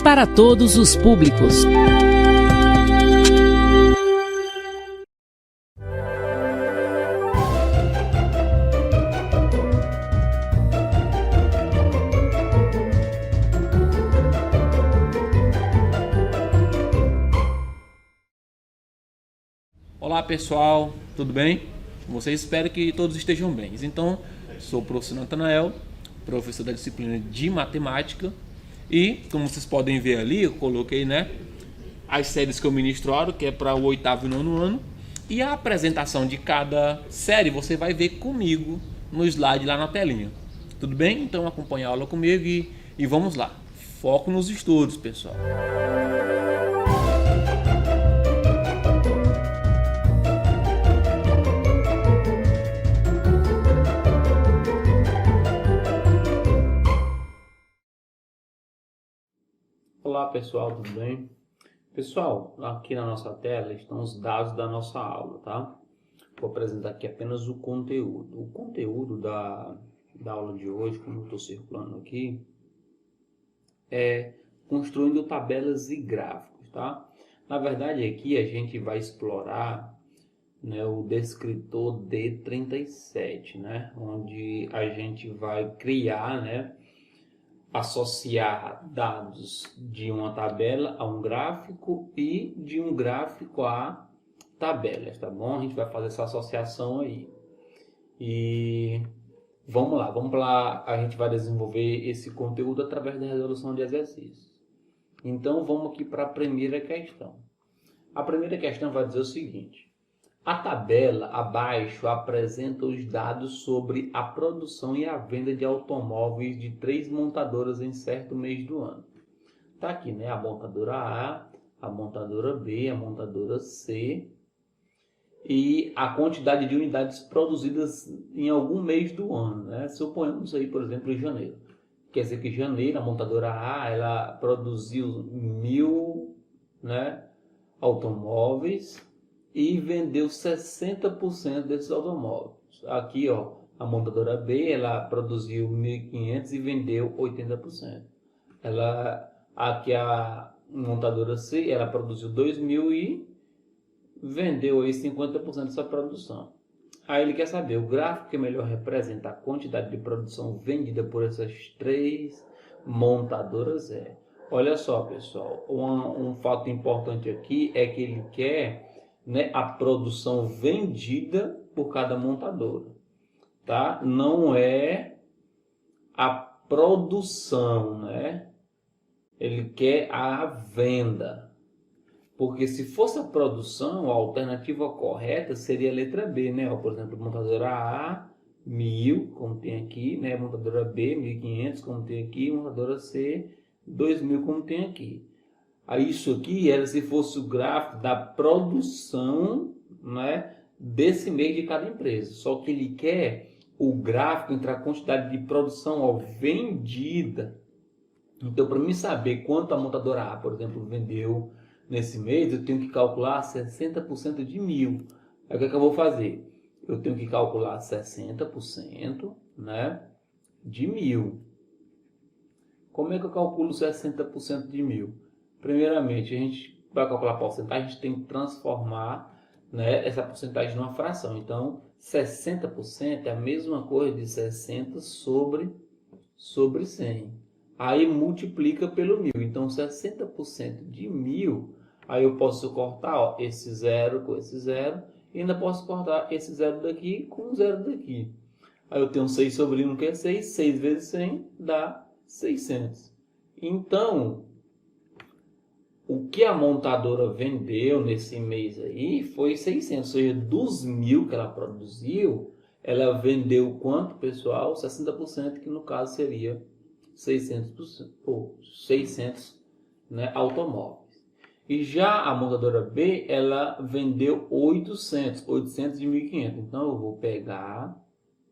para todos os públicos. Olá pessoal, tudo bem? Vocês, espero que todos estejam bem. Então, sou o professor Natanael, professor da disciplina de matemática, e como vocês podem ver ali, eu coloquei, as séries que eu ministro, que é para o 8º e 9º ano, e a apresentação de cada série você vai ver comigo no slide lá na telinha. Tudo bem? Então acompanhe a aula comigo e vamos lá. Foco nos estudos, pessoal. Olá pessoal, tudo bem? Pessoal, aqui na nossa tela estão os dados da nossa aula, tá? Vou apresentar aqui apenas o conteúdo. O conteúdo da aula de hoje, como eu estou circulando aqui, é construindo tabelas e gráficos, tá? Na verdade aqui a gente vai explorar o descritor D37, onde a gente vai criar, associar dados de uma tabela a um gráfico e de um gráfico a tabelas, tá bom? A gente vai fazer essa associação aí. E vamos lá, a gente vai desenvolver esse conteúdo através da resolução de exercícios. Então vamos aqui para a primeira questão. A primeira questão vai dizer o seguinte: a tabela abaixo apresenta os dados sobre a produção e a venda de automóveis de 3 montadoras em certo mês do ano. Está aqui, a montadora A, a montadora B, a montadora C e a quantidade de unidades produzidas em algum mês do ano. Suponhamos aí, por exemplo, em janeiro. Quer dizer que em janeiro a montadora A ela produziu 1.000 automóveis e vendeu 60% desses automóveis. Aqui, a montadora B, ela produziu 1.500 e vendeu 80%. Aqui a montadora C, ela produziu 2.000 e vendeu aí 50% dessa produção. Aí ele quer saber o gráfico que melhor representa a quantidade de produção vendida por essas 3 montadoras é. Olha só, pessoal, um fato importante aqui é que ele quer a produção vendida por cada montadora, tá? Não é a produção, Ele quer a venda. Porque se fosse a produção, a alternativa correta seria a letra B, Por exemplo, montadora A, 1.000, como tem aqui, Montadora B, 1.500, como tem aqui, montadora C, 2.000, como tem aqui. Isso aqui era se fosse o gráfico da produção, desse mês de cada empresa. Só que ele quer o gráfico entre a quantidade de produção vendida. Então, para mim saber quanto a montadora A, por exemplo, vendeu nesse mês, eu tenho que calcular 60% de 1.000. Aí o que é que eu vou fazer? Eu tenho que calcular 60%, de 1.000. Como é que eu calculo 60% de 1.000? Primeiramente, a gente vai calcular a porcentagem, a gente tem que transformar essa porcentagem numa fração. Então, 60% é a mesma coisa de 60 sobre 100. Aí multiplica pelo 1.000. Então, 60% de 1.000, aí eu posso cortar esse zero com esse zero. E ainda posso cortar esse zero daqui com o zero daqui. Aí eu tenho 6 sobre 1, que é 6. 6 vezes 100 dá 600. Então, o que a montadora vendeu nesse mês aí foi 600, ou seja, dos 1.000 que ela produziu, ela vendeu quanto, pessoal? 60%, que no caso seria 600%, ou 600 automóveis. E já a montadora B, ela vendeu 800 de 1.500. Então eu vou pegar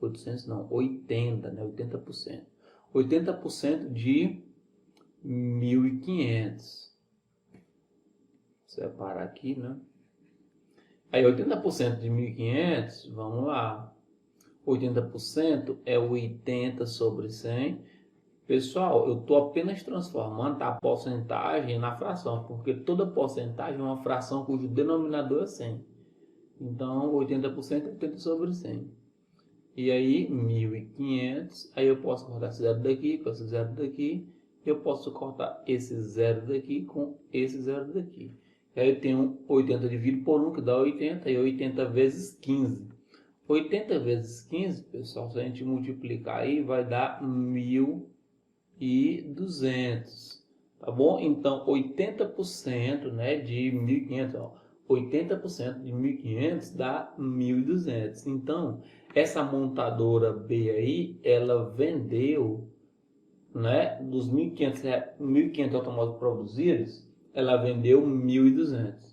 800 não, 80, 80%. 80% de 1.500. Separar aqui, Aí 80% de 1.500, vamos lá. 80% é 80 sobre 100. Pessoal, eu estou apenas transformando a porcentagem na fração, porque toda porcentagem é uma fração cujo denominador é 100. Então, 80% é 80 sobre 100. E aí, 1.500, aí eu posso cortar esse zero daqui com esse zero daqui, eu posso cortar esse zero daqui com esse zero daqui. E aí eu tenho 80 dividido por 1, que dá 80, e 80 vezes 15. 80 vezes 15, pessoal, se a gente multiplicar aí, vai dar 1.200, tá bom? Então, 80%, né, de 1.500, ó, 80% de 1.500 dá 1.200. Então, essa montadora B aí, ela vendeu, né, dos 1.500 automóveis produzidos, ela vendeu 1.200.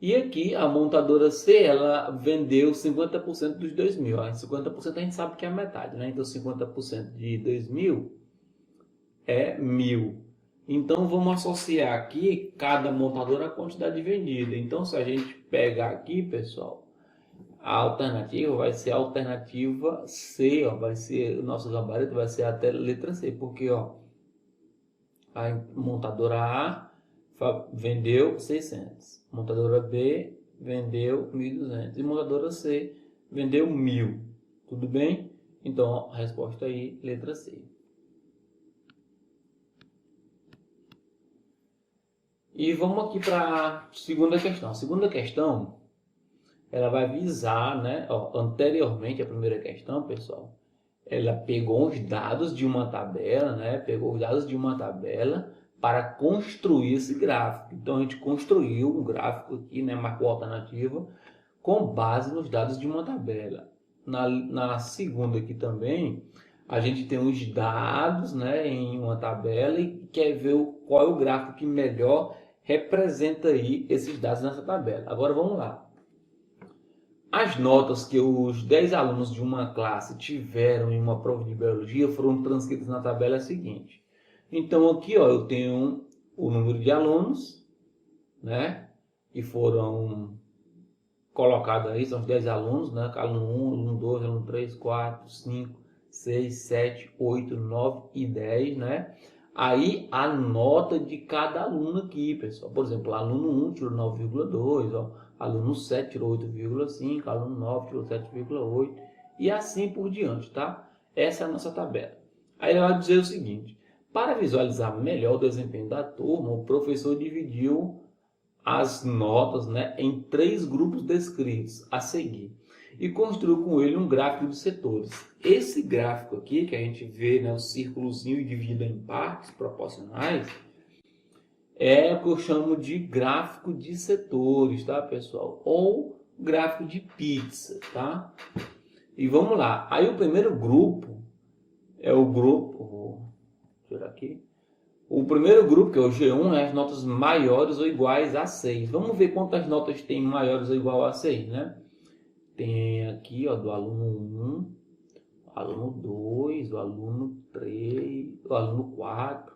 E aqui a montadora C, ela vendeu 50% dos 2.000. 50% a gente sabe que é a metade, né? Então 50% de 2.000 é 1.000. Então vamos associar aqui cada montadora à quantidade vendida. Então se a gente pegar aqui, pessoal, a alternativa vai ser a alternativa C, ó, vai ser o nosso gabarito vai ser até a letra C, porque ó, a montadora A vendeu 600, montadora B vendeu 1.200 e montadora C vendeu 1.000. Tudo bem? Então a resposta aí, letra C. E vamos aqui para a segunda questão. A segunda questão, ela vai visar, né? Ó, anteriormente à primeira questão, pessoal, ela pegou os dados de uma tabela, né? Pegou os dados de uma tabela para construir esse gráfico. Então a gente construiu um gráfico aqui, né? Marcou a alternativa com base nos dados de uma tabela. Na segunda aqui também, a gente tem os dados, né, em uma tabela e quer ver qual é o gráfico que melhor representa aí esses dados nessa tabela. Agora vamos lá. As notas que os 10 alunos de uma classe tiveram em uma prova de biologia foram transcritas na tabela seguinte. Então aqui, ó, eu tenho o número de alunos, né, que foram colocados aí, são os 10 alunos, né, aluno 1, aluno 2, aluno 3, 4, 5, 6, 7, 8, 9 e 10, né? Aí a nota de cada aluno aqui, pessoal. Por exemplo, aluno 1 tirou 9,2, ó, aluno 7 tirou 8,5, aluno 9 tirou 7,8 e assim por diante, tá? Essa é a nossa tabela. Aí ela vai dizer o seguinte: para visualizar melhor o desempenho da turma, o professor dividiu as notas, né, em 3 grupos descritos a seguir e construiu com ele um gráfico de setores. Esse gráfico aqui, que a gente vê, né, o círculozinho dividido em partes proporcionais, é o que eu chamo de gráfico de setores, tá, pessoal? Ou gráfico de pizza, tá? E vamos lá. Aí o primeiro grupo é o grupo, vou tirar aqui. O primeiro grupo, que é o G1, é as notas maiores ou iguais a 6. Vamos ver quantas notas tem maiores ou igual a 6, né? Tem aqui, ó, do aluno 1, o aluno 2, o aluno 3, o aluno 4,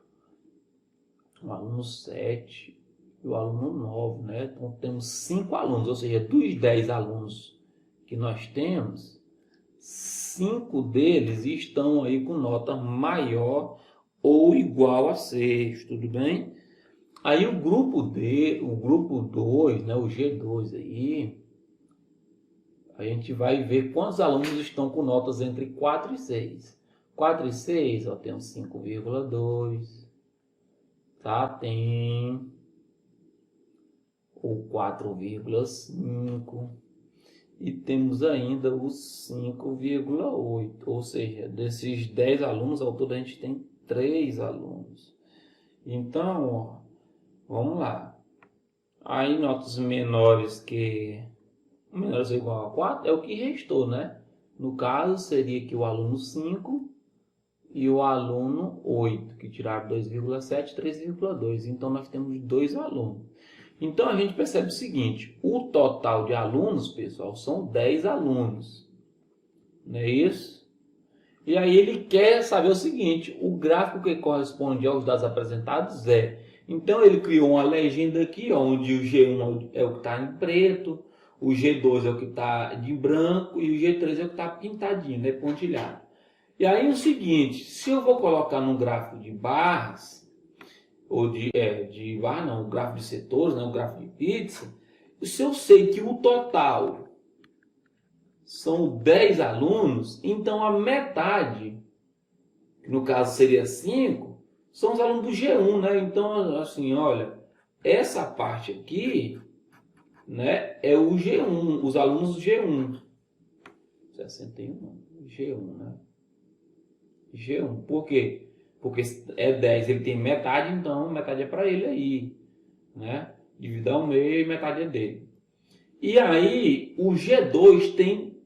o aluno 7 e o aluno 9, né? Então temos 5 alunos, ou seja, dos 10 alunos que nós temos, 5 deles estão aí com nota maior ou igual a 6, tudo bem? Aí o grupo D, o grupo 2, né, o G2 aí, a gente vai ver quantos alunos estão com notas entre 4 e 6. 4 e 6, ó, tem 5,2, tá? Tem o 4,5 e temos ainda o 5,8, ou seja, desses 10 alunos, ao todo a gente tem 3 alunos. Então, ó, vamos lá. Aí notas menores ou igual a 4 é o que restou, né? No caso, seria que o aluno 5 e o aluno 8, que tiraram 2,7 e 3,2. Então, nós temos 2 alunos. Então, a gente percebe o seguinte: o total de alunos, pessoal, são 10 alunos. Não é isso? E aí ele quer saber o seguinte: o gráfico que corresponde aos dados apresentados é... Então, ele criou uma legenda aqui, ó, onde o G1 é o que está em preto, o G2 é o que está de branco e o G3 é o que está pintadinho, né, pontilhado. E aí o seguinte, se eu vou colocar num gráfico de barras, ou de barra não, o gráfico de setores, né, o gráfico de pizza, se eu sei que o total são 10 alunos, então a metade, que no caso seria 5, são os alunos do G1, né? Então, assim, olha, essa parte aqui, né, é o G1, os alunos do G1. 61, G1, né? G1, por quê? Porque é 10, ele tem metade, então metade é para ele aí, né? Dividir ao meio e metade é dele. E aí, o G2 tem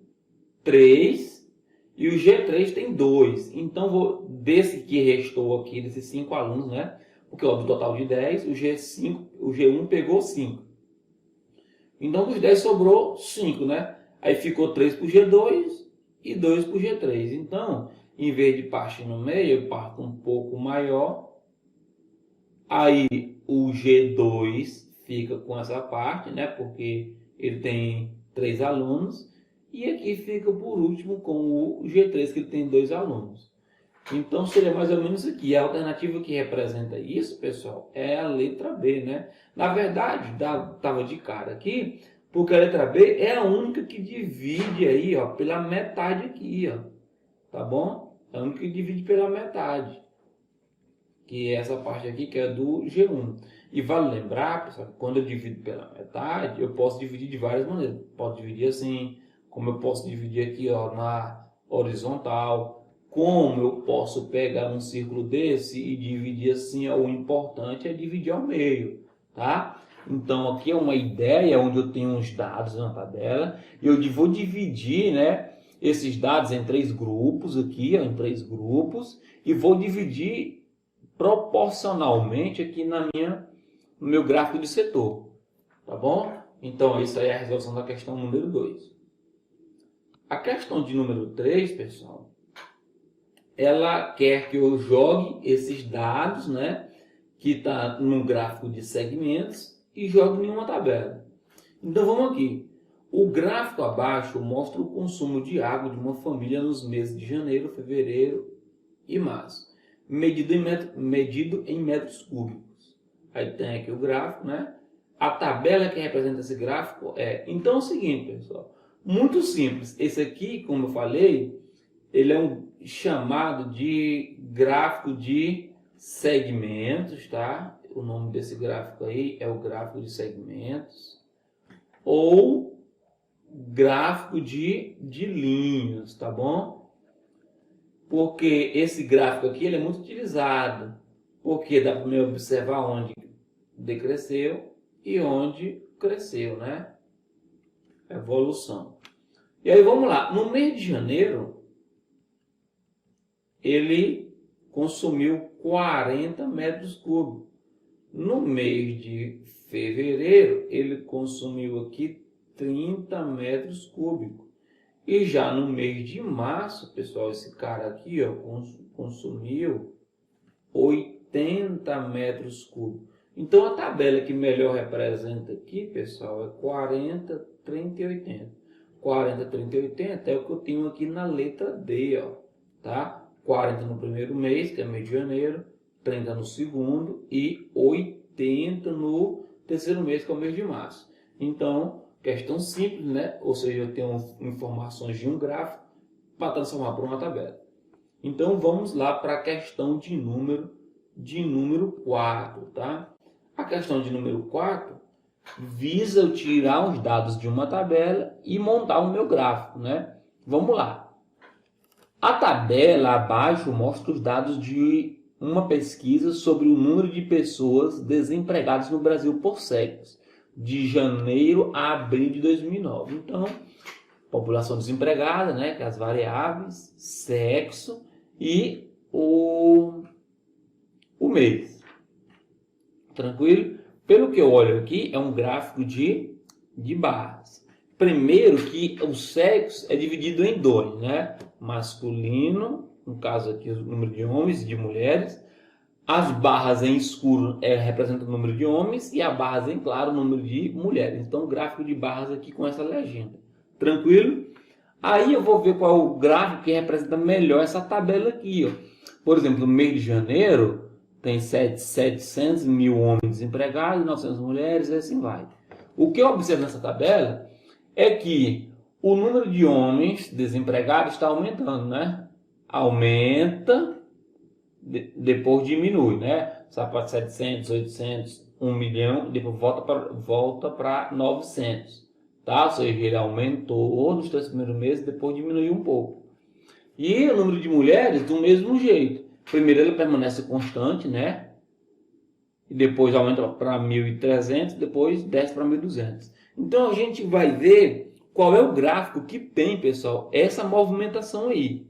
3 e o G3 tem 2. Então, desse que restou aqui, desses 5 alunos, né? Porque, ó, do total de 10, o G1 pegou 5. Então, dos 10 sobrou 5, né? Aí ficou 3 para o G2 e 2 para o G3. Então, em vez de partir no meio, eu parto um pouco maior. Aí, o G2 fica com essa parte, né? Porque ele tem 3 alunos. E aqui fica por último com o G3, que ele tem 2 alunos. Então seria mais ou menos aqui. A alternativa que representa isso, pessoal, é a letra B, né? Na verdade, estava de cara aqui, porque a letra B é a única que divide aí, ó, pela metade aqui, ó. Tá bom? É a única que divide pela metade. Que é essa parte aqui, que é do G1. E vale lembrar, pessoal, que quando eu divido pela metade, eu posso dividir de várias maneiras. Posso dividir assim, como eu posso dividir aqui, ó, na horizontal, como eu posso pegar um círculo desse e dividir assim, ó, o importante é dividir ao meio, tá? Então aqui é uma ideia onde eu tenho uns dados na tabela e eu vou dividir, né, esses dados em 3 grupos aqui, ó, em 3 grupos, e vou dividir proporcionalmente aqui no meu gráfico de setor, tá bom? Então isso aí é a resolução da questão número 2. A questão de número 3, pessoal, ela quer que eu jogue esses dados, né, que está no gráfico de segmentos e jogue em uma tabela. Então vamos aqui. O gráfico abaixo mostra o consumo de água de uma família nos meses de janeiro, fevereiro e março, medido em metros cúbicos. Aí tem aqui o gráfico, né? A tabela que representa esse gráfico é... Então é o seguinte, pessoal. Muito simples. Esse aqui, como eu falei, ele é um chamado de gráfico de segmentos, tá? O nome desse gráfico aí é o gráfico de segmentos ou gráfico de linhas, tá bom? Porque esse gráfico aqui ele é muito utilizado, porque dá para observar onde decresceu e onde cresceu, né? Evolução. E aí vamos lá, no mês de janeiro, ele consumiu 40 metros cúbicos. No mês de fevereiro, ele consumiu aqui 30 metros cúbicos. E já no mês de março, pessoal, esse cara aqui, ó, consumiu 80 metros cúbicos. Então, a tabela que melhor representa aqui, pessoal, é 40, 30 e 80. 40, 30 e 80 é o que eu tenho aqui na letra D, ó, tá? 40 no primeiro mês, que é mês de janeiro, 30 no segundo e 80 no terceiro mês, que é o mês de março. Então, questão simples, né? Ou seja, eu tenho informações de um gráfico para transformar para uma tabela. Então, vamos lá para a questão de número 4, tá? A questão de número 4 visa eu tirar os dados de uma tabela e montar o meu gráfico, né? Vamos lá. A tabela abaixo mostra os dados de uma pesquisa sobre o número de pessoas desempregadas no Brasil por séculos, de janeiro a abril de 2009. Então, população desempregada, né, que é as variáveis, sexo e o mês. Tranquilo? Pelo que eu olho aqui, é um gráfico de barras. Primeiro que o sexo é dividido em 2, né? Masculino, no caso aqui o número de homens e de mulheres. As barras em escuro representam o número de homens e as barras em claro o número de mulheres. Então, o gráfico de barras aqui com essa legenda. Tranquilo? Aí eu vou ver qual é o gráfico que representa melhor essa tabela aqui, ó. Por exemplo, no mês de janeiro tem 700 mil homens desempregados, 900 mulheres, e assim vai. O que eu observo nessa tabela é que o número de homens desempregados está aumentando, né? Aumenta, depois diminui, né? Sapato 700, 800, 1 milhão, depois volta para 900, tá? Ou seja, ele aumentou nos 3 primeiros meses, depois diminuiu um pouco. E o número de mulheres do mesmo jeito. Primeiro ele permanece constante, né? E depois aumenta para 1.300, depois desce para 1.200. Então a gente vai ver qual é o gráfico que tem, pessoal, essa movimentação aí.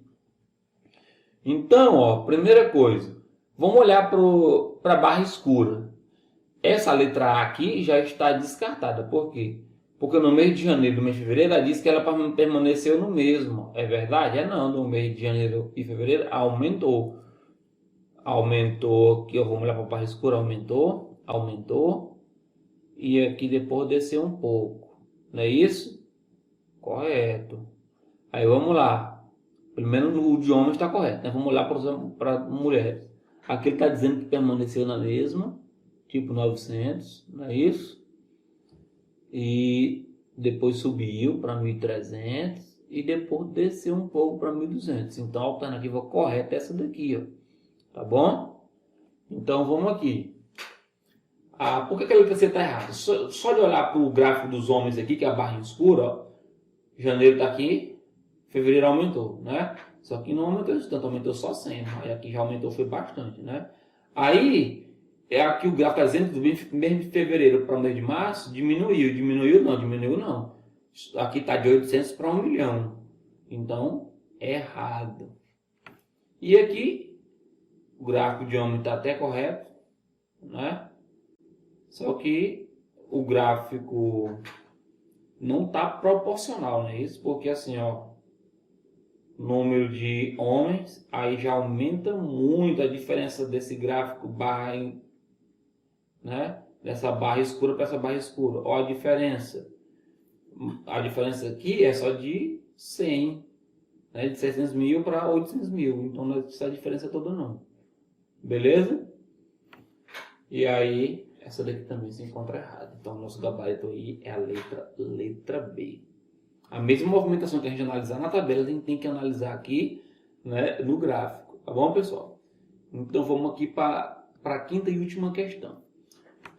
Então, ó, primeira coisa, vamos olhar para a barra escura. Essa letra A aqui já está descartada. Por quê? Porque no mês de janeiro e no mês de fevereiro, ela disse que ela permaneceu no mesmo. É verdade? É não. No mês de janeiro e fevereiro aumentou. Aumentou aqui, ó, vamos olhar para a barra escura, aumentou. E aqui depois desceu um pouco. Não é isso? Correto. Aí vamos lá. Pelo menos o de homens está correto, né? Vamos olhar para mulheres. Aqui ele está dizendo que permaneceu na mesma, tipo 900, não é isso? E depois subiu para 1.300 e depois desceu um pouco para 1.200. Então a alternativa correta é essa daqui, ó. Tá bom? Então vamos aqui. Por que a letra C está errada? Só de olhar para o gráfico dos homens aqui, que é a barra escura, ó, janeiro está aqui, fevereiro aumentou, né? Só que não aumentou tanto, aumentou só 100. Aí aqui já aumentou, foi bastante, né? Aí, aqui o gráfico está dizendo que do mês de fevereiro para o mês de março diminuiu. Diminuiu não. Aqui está de 800 para 1 milhão. Então, é errado. E aqui, o gráfico de homem está até correto, né? Só que o gráfico não está proporcional, né? Isso porque assim, ó, número de homens, aí já aumenta muito a diferença desse gráfico barra, né? Dessa barra escura para essa barra escura. Olha a diferença. A diferença aqui é só de 100, né? De 600 mil para 800 mil. Então não é essa diferença toda não. Beleza? E aí, essa daqui também se encontra errada. Então, nosso gabarito aí é a letra B. A mesma movimentação que a gente analisar na tabela, a gente tem que analisar aqui, né, no gráfico. Tá bom, pessoal? Então, vamos aqui para a quinta e última questão.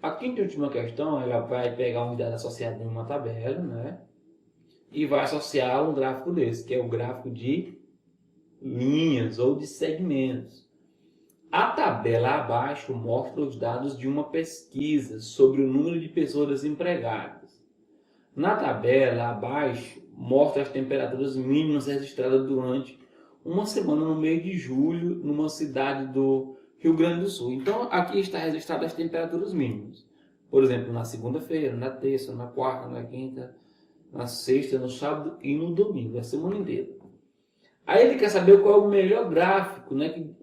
A quinta e última questão, ela vai pegar um dado associado em uma tabela, né? E vai associar um gráfico desse, que é o gráfico de linhas ou de segmentos. A tabela abaixo mostra os dados de uma pesquisa sobre o número de pessoas desempregadas. Na tabela abaixo mostra as temperaturas mínimas registradas durante uma semana no mês de julho numa cidade do Rio Grande do Sul. Então aqui está registrado as temperaturas mínimas. Por exemplo, na segunda-feira, na terça, na quarta, na quinta, na sexta, no sábado e no domingo, a semana inteira. Aí ele quer saber qual é o melhor gráfico, né, que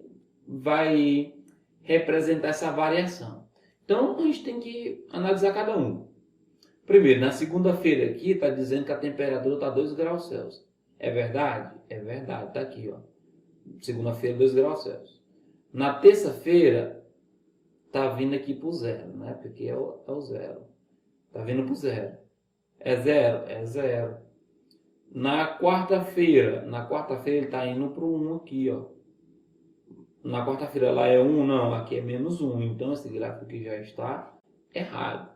vai representar essa variação. Então, a gente tem que analisar cada um. Primeiro, na segunda-feira aqui, está dizendo que a temperatura está 2 graus Celsius. É verdade? É verdade, está aqui, ó. Segunda-feira, 2 graus Celsius. Na terça-feira, está vindo aqui para o zero, né? Porque é o zero. Está vindo para o zero. É zero? É zero. Na quarta-feira ele está indo para o 1 aqui, ó. Na quarta-feira lá é 1, não, aqui é menos 1. Então esse gráfico aqui já está errado.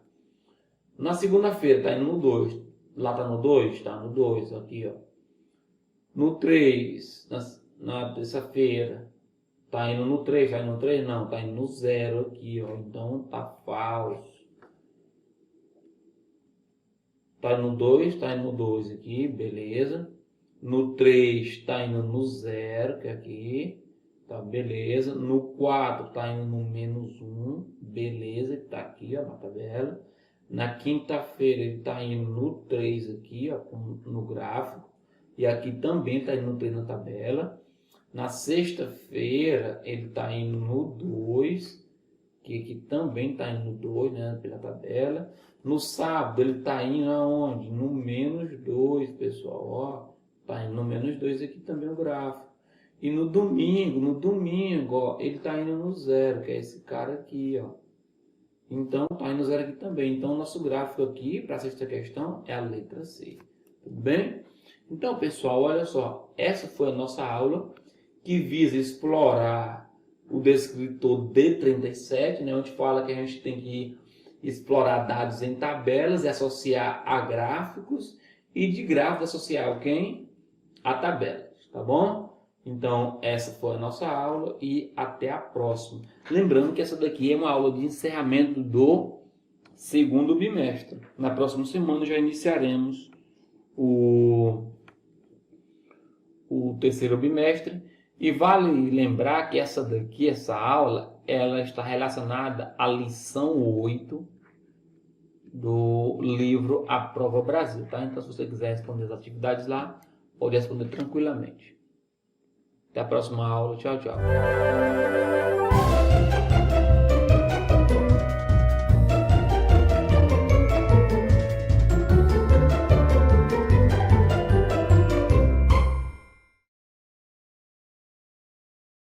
Na segunda-feira está indo no 2. Lá está no 2? Está no 2, aqui, ó. No 3, na terça-feira, está indo no 3, está indo no 3? Não, está indo no 0 aqui, ó. Então está falso. Está indo no 2, está indo no 2 aqui, beleza. No 3 está indo no 0, que é aqui. Tá, beleza. No 4 tá indo no menos 1, beleza, tá aqui, ó, na tabela. Na quinta-feira ele tá indo no 3 aqui, ó, no gráfico. E aqui também tá indo no 3 na tabela. Na sexta-feira ele tá indo no 2, que aqui também tá indo no 2, né, pela tabela. No sábado ele tá indo aonde? No menos 2, pessoal, ó. Tá indo no -2 aqui também o gráfico. E no domingo, ó, ele tá indo no 0, que é esse cara aqui, ó. Então, tá indo no 0 aqui também. Então, o nosso gráfico aqui, para a sexta questão, é a letra C. Tudo bem? Então, pessoal, olha só. Essa foi a nossa aula que visa explorar o descritor D37, né, onde fala que a gente tem que explorar dados em tabelas e associar a gráficos, e de gráficos associar quem? A tabelas, tá bom? Então, essa foi a nossa aula e até a próxima. Lembrando que essa daqui é uma aula de encerramento do segundo bimestre. Na próxima semana já iniciaremos o terceiro bimestre. E vale lembrar que essa daqui, essa aula, ela está relacionada à lição 8 do livro A Prova Brasil, tá? Então, se você quiser responder as atividades lá, pode responder tranquilamente. Até a próxima aula. Tchau, tchau.